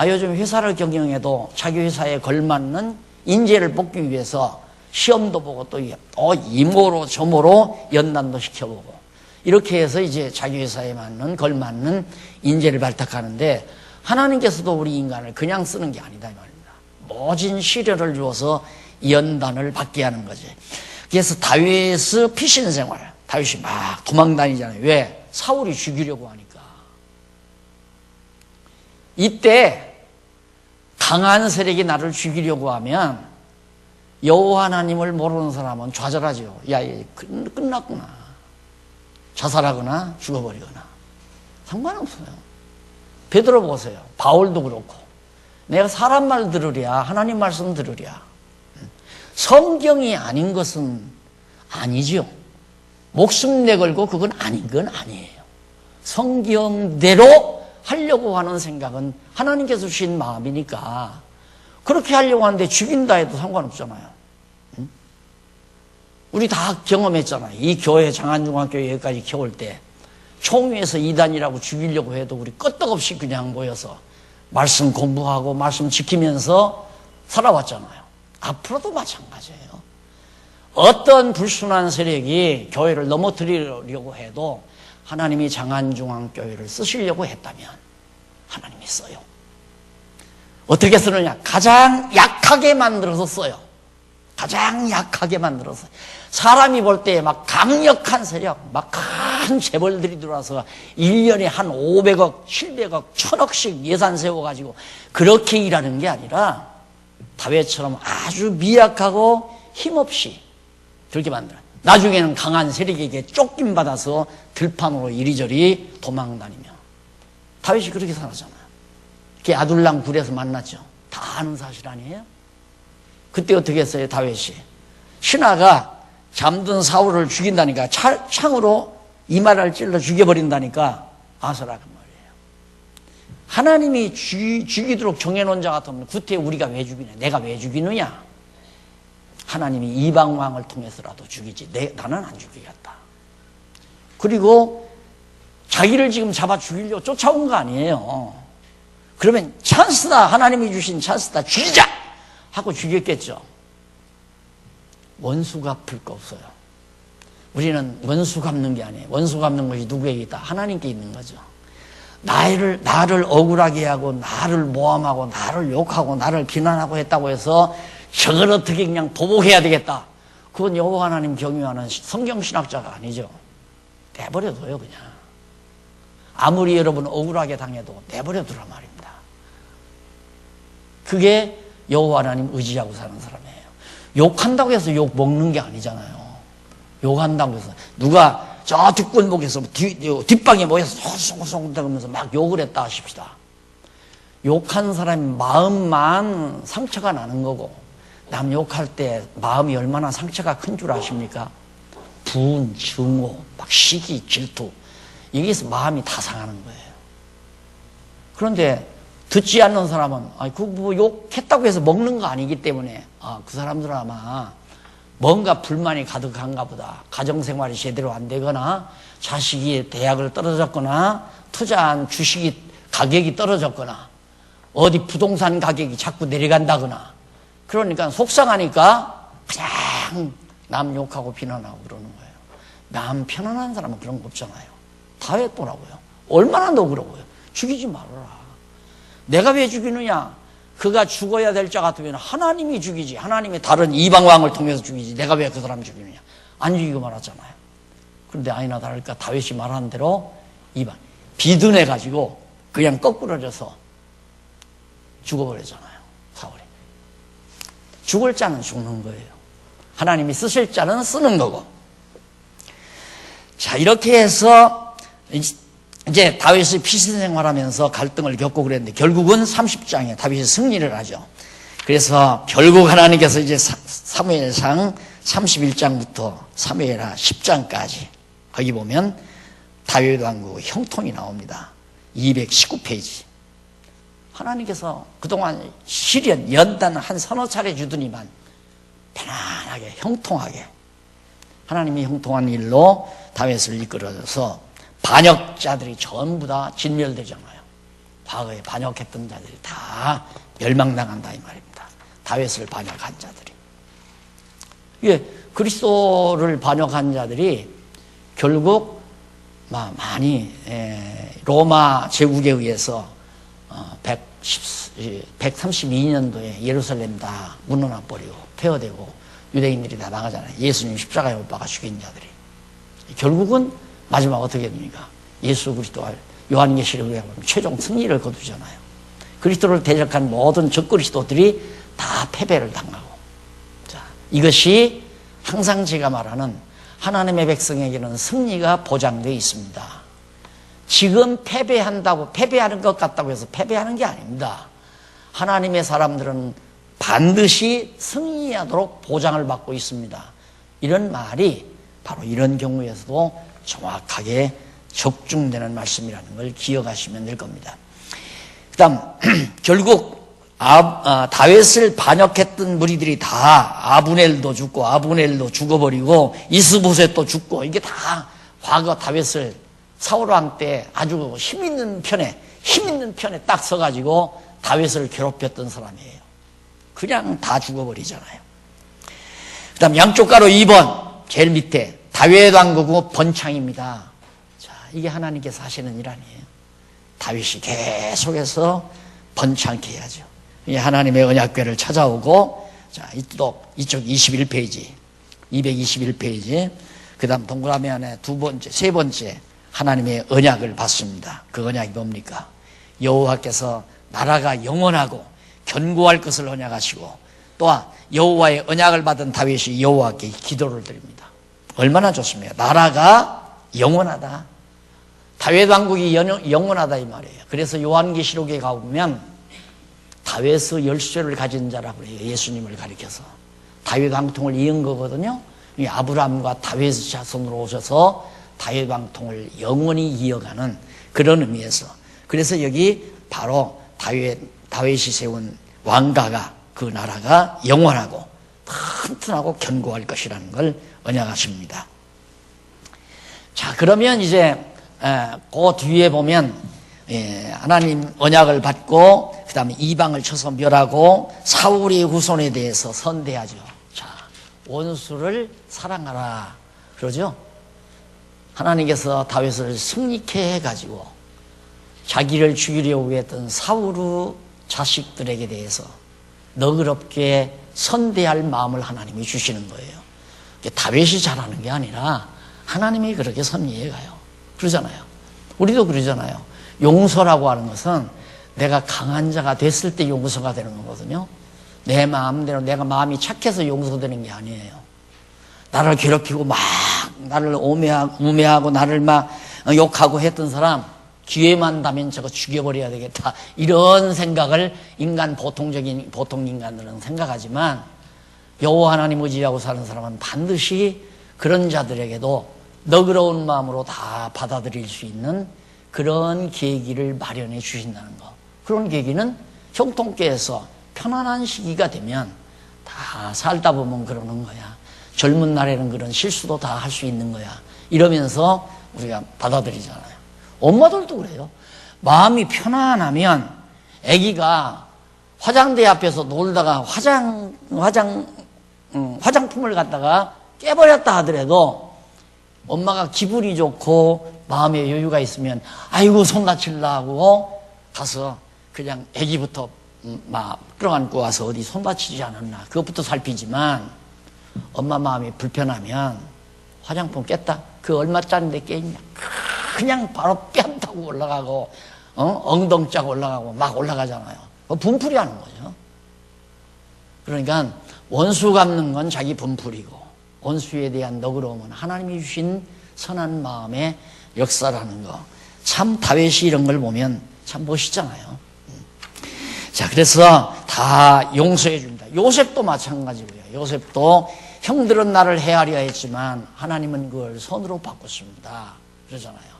요즘 회사를 경영해도 자기 회사에 걸맞는 인재를 뽑기 위해서 시험도 보고 또 이모로 저모로 연단도 시켜보고 이렇게 해서 이제 자기 회사에 걸맞는 인재를 발탁하는데 하나님께서도 우리 인간을 그냥 쓰는 게 아니다 이 말입니다. 모진 시련을 주어서 연단을 받게 하는 거지. 그래서 다윗의 피신 생활, 다윗이 막 도망다니잖아요. 왜? 사울이 죽이려고 하니까. 이때 강한 세력이 나를 죽이려고 하면 여호와 하나님을 모르는 사람은 좌절하죠. 야, 끝났구나. 자살하거나 죽어버리거나 상관없어요. 베드로 보세요. 바울도 그렇고. 내가 사람 말 들으랴 하나님 말씀 들으랴. 성경이 아닌 것은 아니지요. 목숨 내걸고 그건 아닌 건 아니에요. 성경대로 하려고 하는 생각은 하나님께서 주신 마음이니까 그렇게 하려고 하는데 죽인다 해도 상관없잖아요. 우리 다 경험했잖아요. 이 교회 장안중앙교회 여기까지 겨울 때 총회에서 이단이라고 죽이려고 해도 우리 끄떡없이 그냥 모여서 말씀 공부하고 말씀 지키면서 살아왔잖아요. 앞으로도 마찬가지예요. 어떤 불순한 세력이 교회를 넘어뜨리려고 해도 하나님이 장안중앙교회를 쓰시려고 했다면 하나님이 써요. 어떻게 쓰느냐? 가장 약하게 만들어서 써요. 가장 약하게 만들어서. 사람이 볼 때 막 강력한 세력, 막 큰 재벌들이 들어와서 1년에 한 500억, 700억, 1000억씩 예산 세워가지고 그렇게 일하는 게 아니라 다윗처럼 아주 미약하고 힘없이 그렇게 만들어요. 나중에는 강한 세력에게 쫓김받아서 들판으로 이리저리 도망다니며. 다윗이 그렇게 살았잖아요. 그게 아둘람 굴에서 만났죠. 다 아는 사실 아니에요? 그때 어떻게 했어요, 다윗이? 신하가 잠든 사울을 죽인다니까, 창으로 이마를 찔러 죽여버린다니까, 아서라는 말이에요. 하나님이 죽이도록 정해놓은 자 같으면 구태 우리가 왜 죽이냐? 내가 왜 죽이느냐? 하나님이 이방왕을 통해서라도 죽이지, 나는 안 죽이겠다. 그리고 자기를 지금 잡아 죽이려고 쫓아온 거 아니에요. 그러면 찬스다, 하나님이 주신 찬스다, 죽이자! 하고 죽였겠죠. 원수 갚을 거 없어요. 우리는 원수 갚는 게 아니에요. 원수 갚는 것이 누구에게 있다? 하나님께 있는 거죠. 나를 억울하게 하고, 나를 모함하고, 나를 욕하고, 나를 비난하고 했다고 해서 저걸 어떻게 그냥 보복해야 되겠다. 그건 여호와 하나님 경유하는 성경신학자가 아니죠. 내버려둬요, 그냥. 아무리 여러분 억울하게 당해도 내버려두란 말입니다. 그게 여호와 하나님 의지하고 사는 사람이에요. 욕한다고 해서 욕 먹는 게 아니잖아요. 욕한다고 해서 누가 저 뒷골목에서 뒷방에 모여서 송송송 하면서 막 욕을 했다 하십시다. 욕한 사람의 마음만 상처가 나는 거고, 남 욕할 때 마음이 얼마나 상처가 큰 줄 아십니까? 분, 증오, 막 시기, 질투, 여기서 마음이 다 상하는 거예요. 그런데 듣지 않는 사람은 뭐 욕했다고 해서 먹는 거 아니기 때문에 그 사람들은 아마 뭔가 불만이 가득한가 보다. 가정생활이 제대로 안 되거나 자식이 대학을 떨어졌거나 투자한 주식이 가격이 떨어졌거나 어디 부동산 가격이 자꾸 내려간다거나, 그러니까 속상하니까 그냥 남 욕하고 비난하고 그러는 거예요. 남 편안한 사람은 그런 거 없잖아요. 다 했더라고요. 얼마나 너그러워요. 죽이지 말아라. 내가 왜 죽이느냐? 그가 죽어야 될 자 같으면 하나님이 죽이지. 하나님이 다른 이방왕을 통해서 죽이지. 내가 왜 그 사람 죽이느냐? 안 죽이고 말았잖아요. 그런데 아니나 다를까 다윗이 말하는 대로 비둔해가지고 그냥 거꾸러져서 죽어버렸잖아요. 사울이. 죽을 자는 죽는 거예요. 하나님이 쓰실 자는 쓰는 거고. 자, 이렇게 해서 이제 다윗이 피신 생활하면서 갈등을 겪고 그랬는데 결국은 30장에 다윗이 승리를 하죠. 그래서 결국 하나님께서 이제 사무엘상 31장부터 사무엘하 10장까지 거기 보면 다윗 왕국의 형통이 나옵니다. 219페이지. 하나님께서 그동안 시련, 연단 한 서너 차례 주더니만 편안하게, 형통하게 하나님이 형통한 일로 다윗을 이끌어서 반역자들이 전부 다 진멸되잖아요. 과거에 반역했던 자들이 다 멸망당한다 이 말입니다. 다윗을 반역한 자들이. 예, 그리스도를 반역한 자들이 결국 많이 로마 제국에 의해서 132년도에 예루살렘 다 무너나버리고 폐허되고 유대인들이 다 나가잖아요. 예수님 십자가에 못 박아 죽인 자들이. 결국은 마지막 어떻게 됩니까? 예수 그리스도와 요한계시록에 보면 최종 승리를 거두잖아요. 그리스도를 대적한 모든 적그리스도들이 다 패배를 당하고. 자, 이것이 항상 제가 말하는 하나님의 백성에게는 승리가 보장되어 있습니다. 지금 패배한다고, 패배하는 것 같다고 해서 패배하는 게 아닙니다. 하나님의 사람들은 반드시 승리하도록 보장을 받고 있습니다. 이런 말이 바로 이런 경우에서도 정확하게 적중되는 말씀이라는 걸 기억하시면 될 겁니다. 그 다음 결국 다윗을 반역했던 무리들이 다 아브넬도 죽고 아브넬도 죽어버리고 이스보셋도 죽고, 이게 다 과거 다윗을 사울왕 때 아주 힘있는 편에 딱 서가지고 다윗을 괴롭혔던 사람이에요. 그냥 다 죽어버리잖아요. 그 다음 양쪽 가로 2번 제일 밑에 다윗 왕국 번창입니다. 자, 이게 하나님께서 하시는 일 아니에요. 다윗이 계속해서 번창케 해야죠. 하나님의 언약궤를 찾아오고, 자, 이쪽 21페이지, 221페이지, 그 다음 동그라미 안에 세 번째 하나님의 언약을 받습니다. 그 언약이 뭡니까? 여호와께서 나라가 영원하고 견고할 것을 언약하시고, 또한 여호와의 언약을 받은 다윗이 여호와께 기도를 드립니다. 얼마나 좋습니까? 나라가 영원하다. 다윗 왕국이 영원하다 이 말이에요. 그래서 요한계시록에 가보면 다윗의 열쇠를 가진 자라고 그래요. 예수님을 가리켜서 다윗 왕통을 이은 거거든요. 아브라함과 다윗의 자손으로 오셔서 다윗 왕통을 영원히 이어가는 그런 의미에서, 그래서 여기 바로 다윗이 세운 왕가가, 그 나라가 영원하고 튼튼하고 견고할 것이라는 걸 언약하십니다. 자, 그러면 이제 그 뒤에 보면 하나님 언약을 받고 그 다음에 이방을 쳐서 멸하고 사울의 후손에 대해서 선대하죠. 자, 원수를 사랑하라 그러죠. 하나님께서 다윗을 승리케 해가지고 자기를 죽이려고 했던 사울의 자식들에게 대해서 너그럽게 선대할 마음을 하나님이 주시는 거예요. 다윗이 잘하는 게 아니라 하나님이 그렇게 섭리해 가요. 그러잖아요. 우리도 그러잖아요. 용서라고 하는 것은 내가 강한 자가 됐을 때 용서가 되는 거거든요. 내 마음대로 내가 마음이 착해서 용서되는 게 아니에요. 나를 괴롭히고 막 나를 우매하고 나를 막 욕하고 했던 사람 기회만 나면 저거 죽여버려야 되겠다, 이런 생각을 보통 인간들은 생각하지만, 여호와 하나님 의지하고 사는 사람은 반드시 그런 자들에게도 너그러운 마음으로 다 받아들일 수 있는 그런 계기를 마련해 주신다는 거. 그런 계기는 형통교회에서 편안한 시기가 되면 다 살다 보면 그러는 거야. 젊은 날에는 그런 실수도 다 할 수 있는 거야. 이러면서 우리가 받아들이잖아요. 엄마들도 그래요. 마음이 편안하면 아기가 화장대 앞에서 놀다가 화장품을 갖다가 깨버렸다 하더라도 엄마가 기분이 좋고 마음에 여유가 있으면 아이고 손 다칠라고 가서 그냥 아기부터 막 끌어안고 와서 어디 손 다치지 않았나 그것부터 살피지만, 엄마 마음이 불편하면 화장품 깼다? 그 얼마짜리인데 깨있냐? 그냥 바로 뺨 타고 올라가고 엉덩 짜고 올라가고 막 올라가잖아요. 분풀이 하는 거죠. 그러니까 원수 갚는 건 자기 분풀이고, 원수에 대한 너그러움은 하나님이 주신 선한 마음의 역사라는 거. 참 다윗이 이런 걸 보면 참 멋있잖아요. 자, 그래서 다 용서해 줍니다. 요셉도 마찬가지고요. 요셉도 형들은 나를 해하려 했지만 하나님은 그걸 선으로 바꿨습니다. 그러잖아요.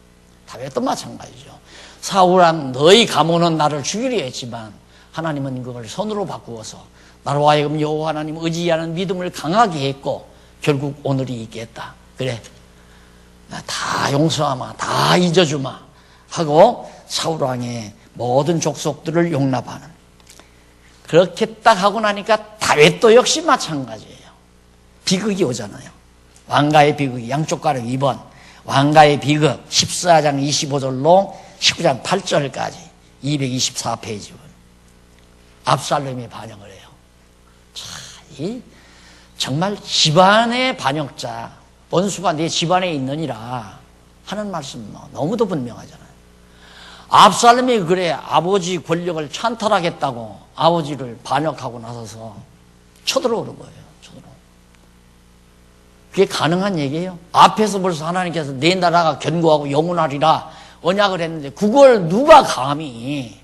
다윗도 마찬가지죠. 사울왕 너희 가문은 나를 죽이려 했지만 하나님은 그걸 선으로 바꾸어서 나로 하여금 여호와 하나님 의지하는 믿음을 강하게 했고 결국 오늘이 있게 했다. 그래, 다 용서하마, 다 잊어주마 하고 사울왕의 모든 족속들을 용납하는, 그렇게 딱 하고 나니까 다윗도 역시 마찬가지예요. 비극이 오잖아요. 왕가의 비극이, 양쪽 가로 2번 왕가의 비극 14장 25절로 19장 8절까지 224페이지 압살롬이 반역을 해요. 자, 정말 집안의 반역자, 원수가 내 집안에 있느니라 하는 말씀 너무도 분명하잖아요. 압살롬이 그래 아버지 권력을 찬탈하겠다고 아버지를 반역하고 나서서 쳐들어오는 거예요. 그게 가능한 얘기예요. 앞에서 벌써 하나님께서 내 나라가 견고하고 영원하리라 언약을 했는데 그걸 누가 감히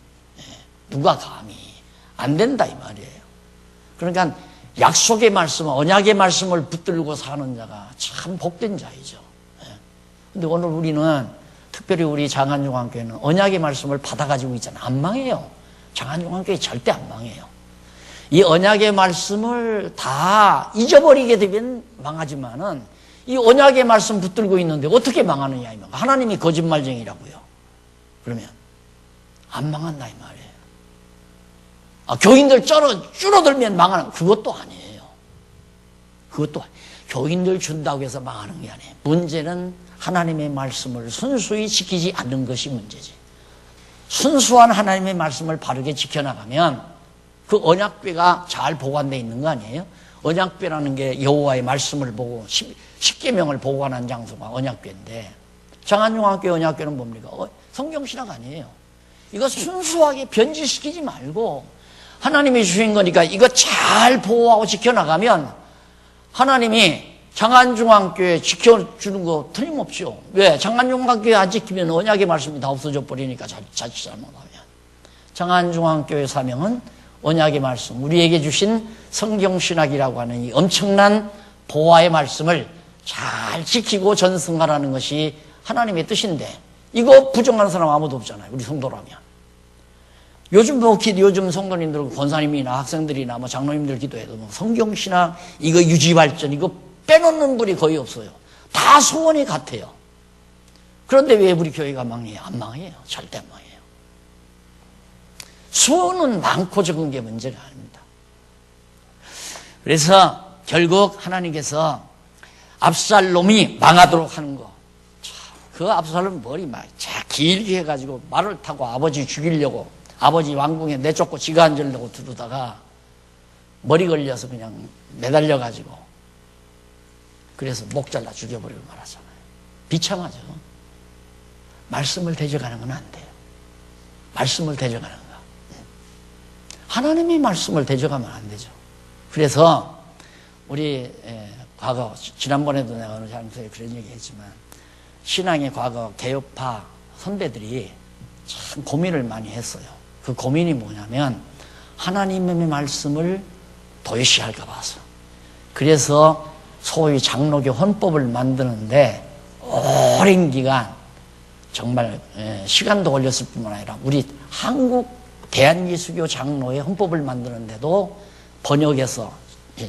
안 된다 이 말이에요. 그러니까 약속의 말씀, 언약의 말씀을 붙들고 사는 자가 참 복된 자이죠. 근데 오늘 우리는 특별히 우리 장안종합교회는 언약의 말씀을 받아가지고 있잖아요. 안 망해요. 장안종합교회 절대 안 망해요. 이 언약의 말씀을 다 잊어버리게 되면 망하지만은 이 언약의 말씀 붙들고 있는데 어떻게 망하느냐 이 말. 하나님이 거짓말쟁이라고요. 그러면 안 망한다 이 말이에요. 교인들 줄어들면 망하는 그것도 아니에요. 교인들 준다고 해서 망하는 게 아니에요. 문제는 하나님의 말씀을 순수히 지키지 않는 것이 문제지. 순수한 하나님의 말씀을 바르게 지켜나가면 그 언약궤가 잘 보관되어 있는 거 아니에요? 언약궤라는 게 여호와의 말씀을 보고 십계명을 보관한 장소가 언약궤인데 장안종합교회 언약궤는 뭡니까? 성경신학 아니에요. 이거 순수하게 변질시키지 말고 하나님이 주신 거니까 이거 잘 보호하고 지켜나가면 하나님이 장안종합교회 지켜주는 거 틀림없죠. 왜? 장안종합교회 안 지키면 언약의 말씀이 다 없어져 버리니까 자칫 잘못하면. 장안종합교회 사명은 언약의 말씀, 우리에게 주신 성경신학이라고 하는 이 엄청난 보화의 말씀을 잘 지키고 전승하라는 것이 하나님의 뜻인데 이거 부정하는 사람 아무도 없잖아요. 우리 성도라면. 요즘 성도님들, 권사님이나 학생들이나 장로님들 기도해도 성경신학, 이거 유지발전, 이거 빼놓는 분이 거의 없어요. 다 소원이 같아요. 그런데 왜 우리 교회가 망해요? 안 망해요. 절대 안 망해요. 소원은 많고 적은 게 문제가 아닙니다. 그래서 결국 하나님께서 압살롬이 망하도록 하는 거. 그 압살롬 머리 막 길게 해가지고 말을 타고 아버지 죽이려고 아버지 왕궁에 내쫓고 지가 앉으려고 들어다가 머리 걸려서 그냥 매달려가지고 그래서 목 잘라 죽여버리고 말하잖아요. 비참하죠. 말씀을 대적하는 건 안 돼요. 말씀을 대적하는 거. 하나님의 말씀을 대적하면 안 되죠. 그래서 우리 과거 지난번에도 내가 어느 장소에 그런 얘기 했지만 신앙의 과거 개혁파 선배들이 참 고민을 많이 했어요. 그 고민이 뭐냐면 하나님의 말씀을 도외시할까 봐서. 그래서 소위 장로교 헌법을 만드는데 오랜 기간 정말 시간도 걸렸을 뿐만 아니라 우리 한국 대한예수교 장로의 헌법을 만드는데도 번역해서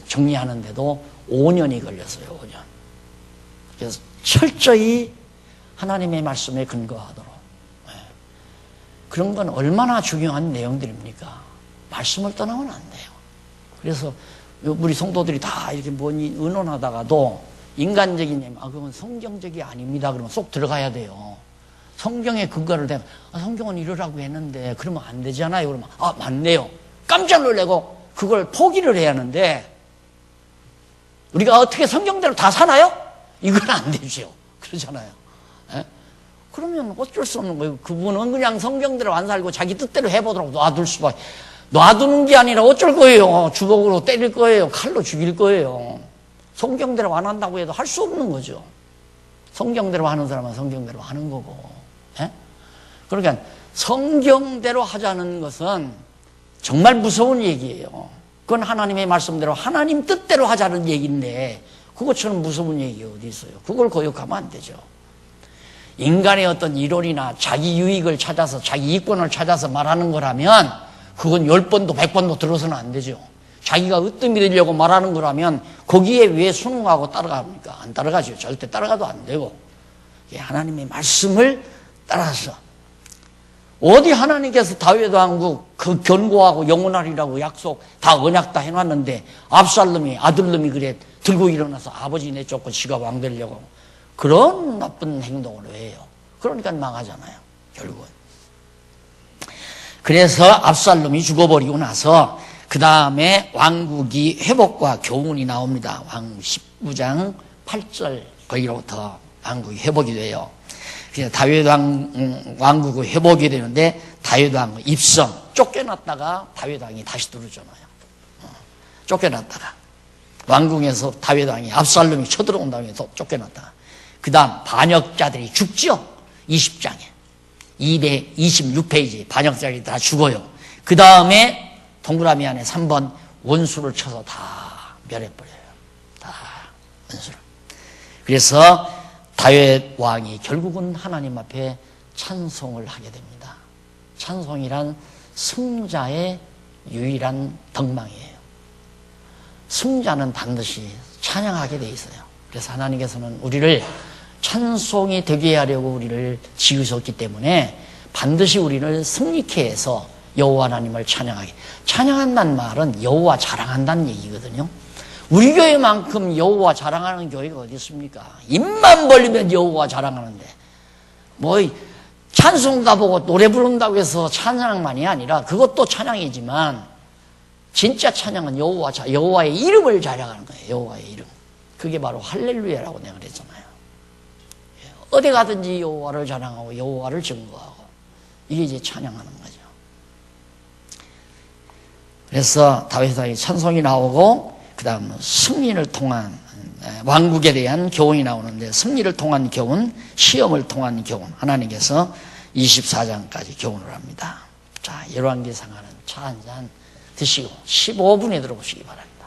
정리하는데도 5년이 걸렸어요. 5년. 그래서 철저히 하나님의 말씀에 근거하도록. 그런 건 얼마나 중요한 내용들입니까? 말씀을 떠나면 안 돼요. 그래서 우리 성도들이 다 이렇게 의논하다가도 인간적인 그건 성경적이 아닙니다. 그러면 쏙 들어가야 돼요. 성경의 근거를 대면 성경은 이러라고 했는데 그러면 안 되잖아요. 그러면 맞네요. 깜짝 놀래고 그걸 포기를 해야 하는데 우리가 어떻게 성경대로 다 사나요? 이건 안 되죠. 그러잖아요. 에? 그러면 어쩔 수 없는 거예요. 그분은 그냥 성경대로 안 살고 자기 뜻대로 해보도록 놔둘 수밖에. 놔두는 게 아니라 어쩔 거예요. 주걱으로 때릴 거예요. 칼로 죽일 거예요. 성경대로 안 한다고 해도 할 수 없는 거죠. 성경대로 하는 사람은 성경대로 하는 거고. 에? 그러니까 성경대로 하자는 것은 정말 무서운 얘기예요. 그건 하나님의 말씀대로 하나님 뜻대로 하자는 얘기인데 그것처럼 무서운 얘기가 어디 있어요. 그걸 거역하면 안 되죠. 인간의 어떤 이론이나 자기 유익을 찾아서 자기 이권을 찾아서 말하는 거라면 그건 10번도 100번도 들어서는 안 되죠. 자기가 으뜸이 되려고 말하는 거라면 거기에 왜 순응하고 따라갑니까? 안 따라가죠. 절대 따라가도 안 되고 하나님의 말씀을 따라서 어디 하나님께서 다윗 왕국 그 견고하고 영원하리라고 약속 다 언약 다 해놨는데 압살롬이 아들놈이 그래 들고 일어나서 아버지 내쫓고 지가 왕 되려고 그런 나쁜 행동을 왜 해요? 그러니까 망하잖아요. 결국은. 그래서 압살롬이 죽어버리고 나서 그 다음에 왕국이 회복과 교훈이 나옵니다. 왕 19장 8절 거기로부터 왕국이 회복이 돼요. 그래서 다윗 왕국이 회복이 되는데 다윗 왕국 입성 쫓겨났다가 다윗 왕이 다시 들어오잖아요. 쫓겨났다가 왕궁에서 다윗 왕이 압살롬이 쳐들어온다고 해서 쫓겨났다. 그 다음 반역자들이 죽죠. 20장에 226페이지 반역자들이 다 죽어요. 그 다음에 동그라미 안에 3번 원수를 쳐서 다 멸해버려요. 다 원수를. 그래서 다윗 왕이 결국은 하나님 앞에 찬송을 하게 됩니다. 찬송이란 승자의 유일한 덕망이에요. 승자는 반드시 찬양하게 돼 있어요. 그래서 하나님께서는 우리를 찬송이 되게 하려고 우리를 지으셨기 때문에 반드시 우리를 승리케 해서 여호와 하나님을 찬양하게. 찬양한다는 말은 여호와 자랑한다는 얘기거든요. 우리 교회만큼 여호와 자랑하는 교회가 어디 있습니까? 입만 벌리면 여호와 자랑하는데 뭐 찬송가 보고 노래 부른다고 해서 찬양만이 아니라 그것도 찬양이지만 진짜 찬양은 여호와의 이름을 자랑하는 거예요. 여호와의 이름. 그게 바로 할렐루야라고 내가 그랬잖아요. 어디 가든지 여호와를 자랑하고 여호와를 증거하고 이게 이제 찬양하는 거죠. 그래서 다윗 왕의 찬송이 나오고 그 다음 승리를 통한 왕국에 대한 교훈이 나오는데 승리를 통한 교훈, 시험을 통한 교훈 하나님께서 24장까지 교훈을 합니다. 자, 열왕기상하는 차 한 잔 드시고 15분에 들어오시기 바랍니다.